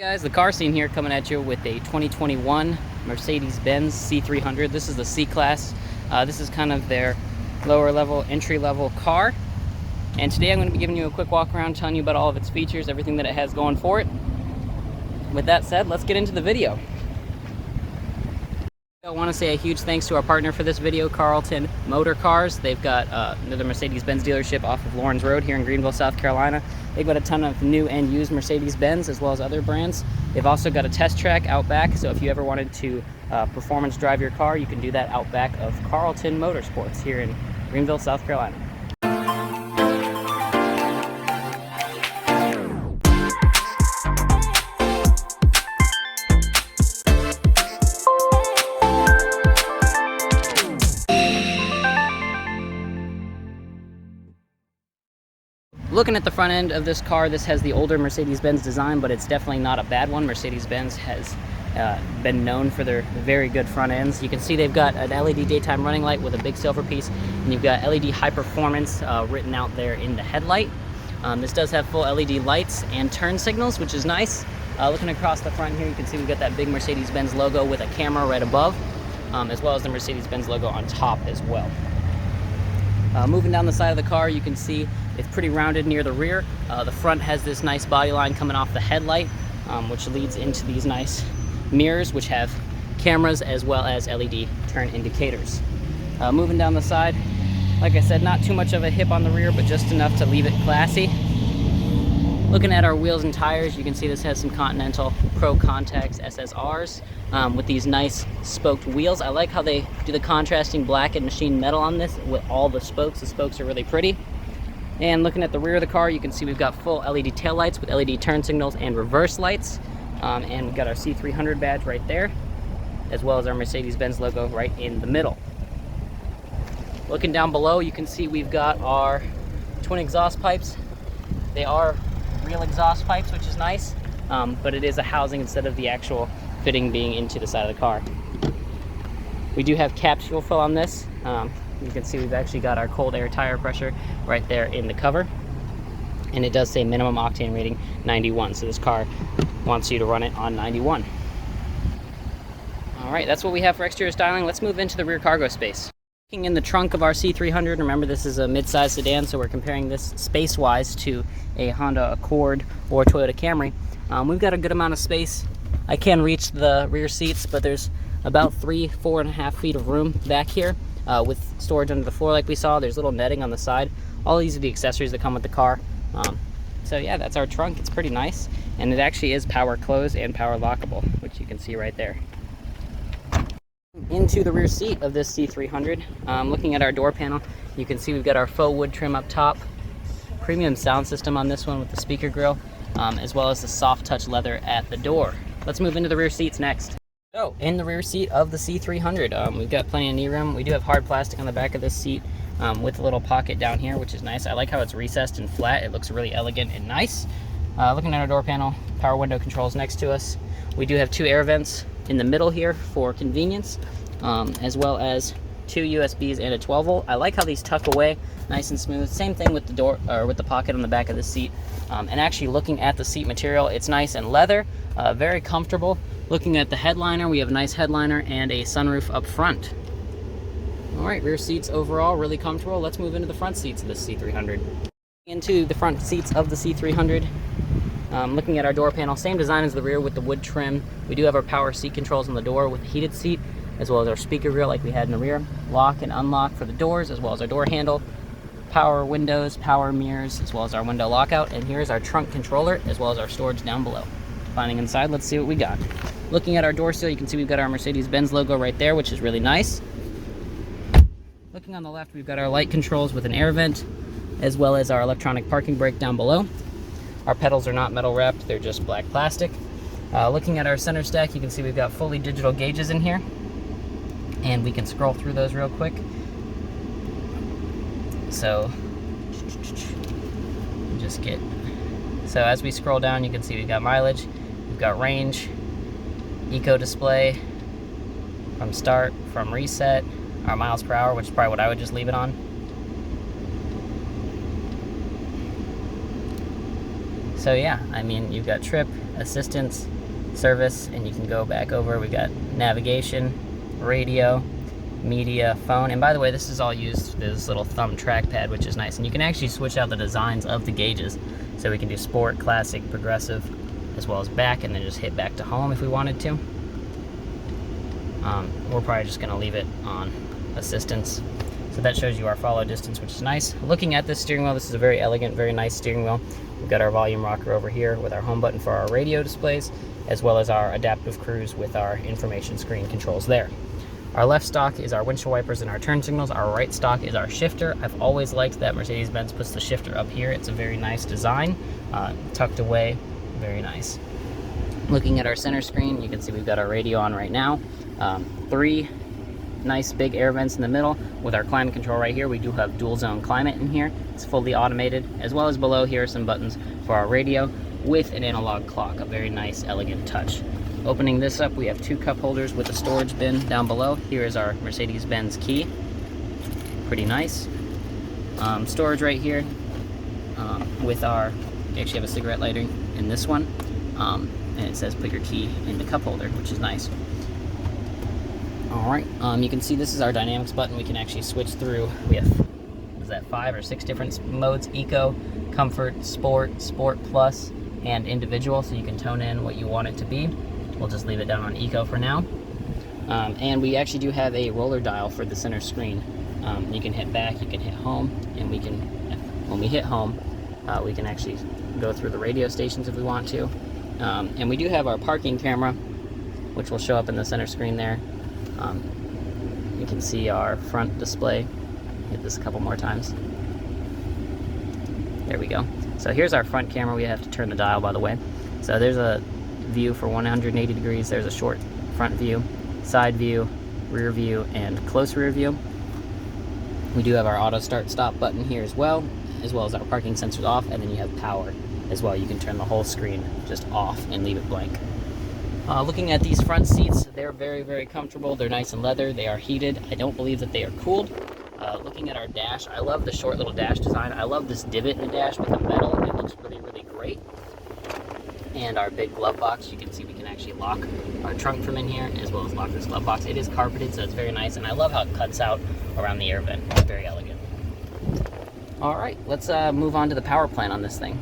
Guys, the car scene here coming at you with a 2021 Mercedes-Benz C300. This is the C-Class. This is kind of their lower level, entry level car. And today I'm going to be giving you a quick walk around, telling you about all of its features, everything that it has going for it. With that said, let's get into the video. I want to say a huge thanks to our partner for this video, Carlton Motor Cars. They've got another Mercedes-Benz dealership off of Lawrence Road here in Greenville, South Carolina. They've got a ton of new and used Mercedes-Benz as well as other brands. They've also got a test track out back, so if you ever wanted to performance drive your car, you can do that out back of Carlton Motorsports here in Greenville, South Carolina. Looking at the front end of this car, this has the older Mercedes-Benz design, but it's definitely not a bad one. Mercedes-Benz has been known for their very good front ends. You can see they've got an LED daytime running light with a big silver piece, and you've got LED high performance written out there in the headlight. This does have full LED lights and turn signals, which is nice. Looking across the front here, you can see we've got that big Mercedes-Benz logo with a camera right above, as well as the Mercedes-Benz logo on top as well. Moving down the side of the car, you can see it's pretty rounded near the rear. The front has this nice body line coming off the headlight, which leads into these nice mirrors, which have cameras as well as LED turn indicators. Moving down the side, like I said, not too much of a hip on the rear, but just enough to leave it classy. Looking at our wheels and tires, you can see this has some Continental Pro Contax SSRs with these nice spoked wheels. I like how they do the contrasting black and machined metal on this with all the spokes. The spokes are really pretty. And looking at the rear of the car, you can see we've got full LED taillights with LED turn signals and reverse lights. And we've got our C300 badge right there, as well as our Mercedes-Benz logo right in the middle. Looking down below, you can see we've got our twin exhaust pipes. They are real exhaust pipes, which is nice, but it is a housing instead of the actual fitting being into the side of the car. We do have capped fuel fill on this. You can see we've actually got our cold air tire pressure right there in the cover, and it does say minimum octane rating 91, so this car wants you to run it on 91. All right, that's what we have for exterior styling. Let's move into the rear cargo space. Looking in the trunk of our C300, remember this is a mid-size sedan, so we're comparing this space-wise to a Honda Accord or Toyota Camry. We've got a good amount of space. I can reach the rear seats, but there's about 4.5 feet of room back here with storage under the floor like we saw. There's little netting on the side. All these are the accessories that come with the car. So yeah, that's our trunk. It's pretty nice, and it actually is power close and power lockable, which you can see right there. Into the rear seat of this C300, looking at our door panel, you can see we've got our faux wood trim up top, premium sound system on this one with the speaker grille, as well as the soft touch leather at the door. Let's move into the rear seats next. So, in the rear seat of the C300, we've got plenty of knee room. We do have hard plastic on the back of this seat with a little pocket down here, which is nice. I like how it's recessed and flat. It looks really elegant and nice. Looking at our door panel, power window controls next to us. We do have 2 air vents in the middle here for convenience, as well as 2 USBs and a 12 volt. I like how these tuck away nice and smooth. Same thing with the door, or with the pocket on the back of the seat. And actually looking at the seat material, it's nice and leather, very comfortable. Looking at the headliner, we have a nice headliner and a sunroof up front. All right, rear seats overall really comfortable. Let's move into the front seats of the C300. Into the front seats of the C300. Looking at our door panel, same design as the rear with the wood trim. We do have our power seat controls on the door with a heated seat, as well as our speaker grille like we had in the rear. Lock and unlock for the doors, as well as our door handle. Power windows, power mirrors, as well as our window lockout. And here's our trunk controller, as well as our storage down below. Finding inside, let's see what we got. Looking at our door sill, you can see we've got our Mercedes-Benz logo right there, which is really nice. Looking on the left, we've got our light controls with an air vent, as well as our electronic parking brake down below. Our pedals are not metal wrapped, they're just black plastic. Looking at our center stack, you can see we've got fully digital gauges in here, and we can scroll through those real quick. So as we scroll down, you can see we've got mileage, we've got range, eco display, from start, from reset, our miles per hour, which is probably what I would just leave it on. So yeah, I mean, you've got trip, assistance, service, and you can go back over. We got navigation, radio, media, phone, and by the way, this is all used this little thumb trackpad, which is nice. And you can actually switch out the designs of the gauges, so we can do sport, classic, progressive, as well as back, and then just hit back to home if we wanted to. We're probably just going to leave it on assistance. So that shows you our follow distance, which is nice. Looking at this steering wheel, this is a very elegant, very nice steering wheel. We've got our volume rocker over here with our home button for our radio displays, as well as our adaptive cruise with our information screen controls there. Our left stock is our windshield wipers and our turn signals. Our right stock is our shifter. I've always liked that Mercedes-Benz puts the shifter up here. It's a very nice design, tucked away, very nice. Looking at our center screen, you can see we've got our radio on right now. 3 nice big air vents in the middle. With our climate control right here, we do have dual zone climate in here. It's fully automated, as well as below here are some buttons for our radio with an analog clock, a very nice, elegant touch. Opening this up, we have 2 cup holders with a storage bin down below. Here is our Mercedes-Benz key. Pretty nice. Storage right here with our, we actually have a cigarette lighter in this one. And it says put your key in the cup holder, which is nice. Alright, you can see this is our dynamics button. We can actually switch through. We have, is that 5 or 6 different modes? Eco, comfort, sport, sport plus, and individual, so you can tone in what you want it to be. We'll just leave it down on eco for now. And we actually do have a roller dial for the center screen. You can hit back, you can hit home, and we can, when we hit home, we can actually go through the radio stations if we want to. And we do have our parking camera, which will show up in the center screen there. You can see our front display. Hit this a couple more times. There we go. So here's our front camera. We have to turn the dial, by the way. So there's a view for 180 degrees. There's a short front view, side view, rear view, and close rear view. We do have our auto start stop button here as well as our parking sensors off, and then you have power as well. You can turn the whole screen just off and leave it blank. Looking at these front seats, they're very, very comfortable. They're nice and leather. They are heated. I don't believe that they are cooled. Looking at our dash, I love the short little dash design. I love this divot in the dash with the metal. It looks really, really great. And our big glove box, you can see we can actually lock our trunk from in here, as well as lock this glove box. It is carpeted, so it's very nice, and I love how it cuts out around the air vent. It's very elegant. All right, let's move on to the power plant on this thing.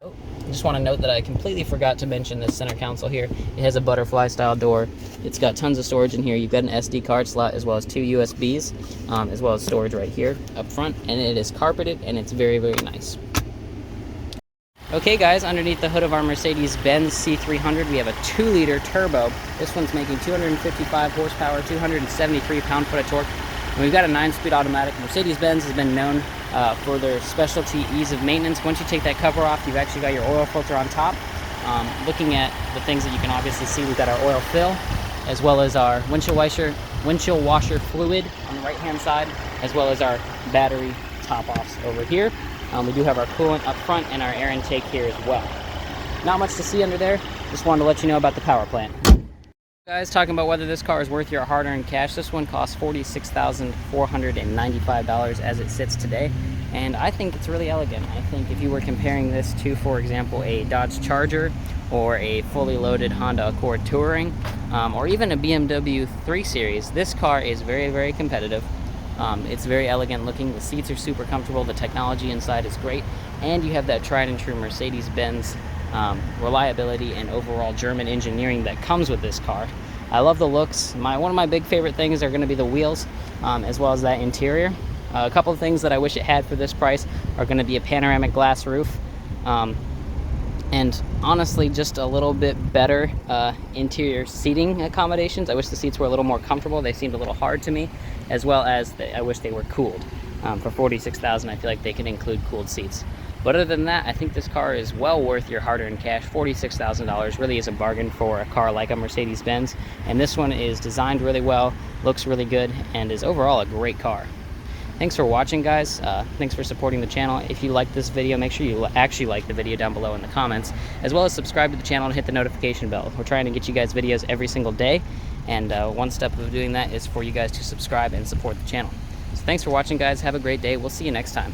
I just want to note that I completely forgot to mention this center console here. It has a butterfly style door. It's got tons of storage in here. You've got an SD card slot as well as 2 USBs, as well as storage right here up front, and it is carpeted and it's very, very nice. Okay guys, underneath the hood of our Mercedes-Benz C300, we have a 2-liter turbo. This one's making 255 horsepower, 273 pound-foot of torque, and we've got a 9-speed automatic. Mercedes-Benz has been known for their specialty ease of maintenance. Once you take that cover off, you've actually got your oil filter on top. Looking at the things that you can obviously see, we've got our oil fill, as well as our windshield washer fluid on the right-hand side, as well as our battery top-offs over here. We do have our coolant up front and our air intake here as well. Not much to see under there. Just wanted to let you know about the power plant. Guys, talking about whether this car is worth your hard-earned cash, this one costs $46,495 as it sits today, and I think it's really elegant. I think if you were comparing this to, for example, a Dodge Charger or a fully loaded Honda Accord Touring, or even a BMW 3 Series, this car is very, very competitive. It's very elegant looking. The seats are super comfortable. The technology inside is great, and you have that tried and true Mercedes-Benz reliability and overall German engineering that comes with this car. I love the looks. One of my big favorite things are going to be the wheels, as well as that interior. A couple of things that I wish it had for this price are going to be a panoramic glass roof, and honestly just a little bit better interior seating accommodations. I wish the seats were a little more comfortable. They seemed a little hard to me, as well as I wish they were cooled. For $46,000, I feel like they can include cooled seats. But other than that, I think this car is well worth your hard-earned cash. $46,000 really is a bargain for a car like a Mercedes-Benz, and this one is designed really well, looks really good, and is overall a great car. Thanks for watching, guys. Thanks for supporting the channel. If you like this video, make sure you actually like the video down below in the comments, as well as subscribe to the channel and hit the notification bell. We're trying to get you guys videos every single day, and one step of doing that is for you guys to subscribe and support the channel. So thanks for watching, guys. Have a great day. We'll see you next time.